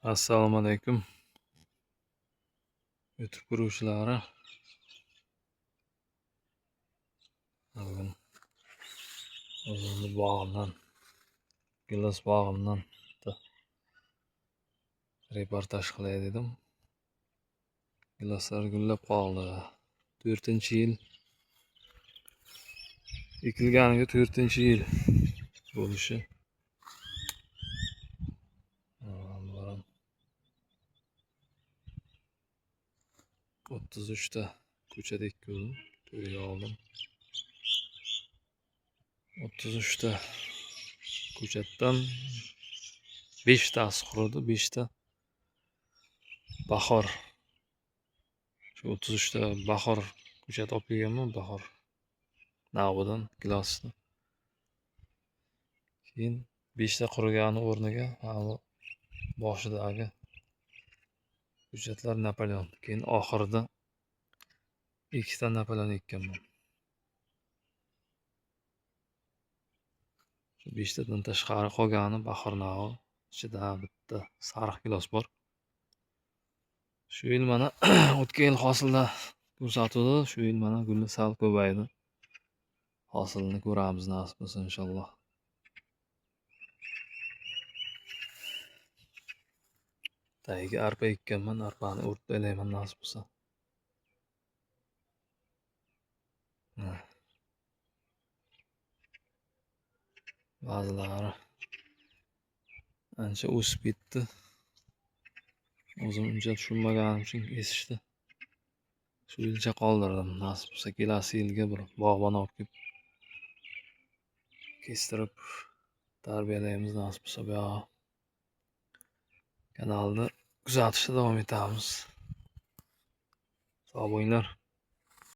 Assalomu alaykum. YouTube ko'ruvchilari. Bugun o'zimni bog'imdan, gilos bog'imdan reportaj qilay dedim. Giloslar gullab qoldi. 4-yil ekilganiga 4-yil bo'lishi. Boram 33 ta ko'chada ekildim. To'yga oldim. 33 ta ko'chatdan 5 tasi quridi, 5 ta bahor. Shu 33 ta bahor ko'chat olib kelganman, bahor navbidan gilosni. Keyin 5 ta qurigani o'rniga boshidagi ko'chatlar Napoleon. Keyin oxirida 2 ta Napoleon ekkanman. Shu 5 tadan tashqari qolgani bahor navi. Ichida bitta sariq gilos bor. Shu yil mana o'tgan yil hosilda ko'rsatuvdi. Shu yil mana guli sal ko'paydi. Hosilni ko'ramiz nasib bo'lsa inshaalloh. Tagiga arpa ekkanman, arpani o'rtayman nasib bo'lsa. Ba'zilari ancha o'sib ketdi. O'zim uncha tushunmaganim uchun esishdi. Shu yilcha qoldirdim. Nasib bo'lsa kelasi yilga bir bog'bon olib kelib kestirib tarbiyalaymiz nasib bo'lsa. Bu kanalni kuzatishda davom etamiz. Sog' bo'linglar.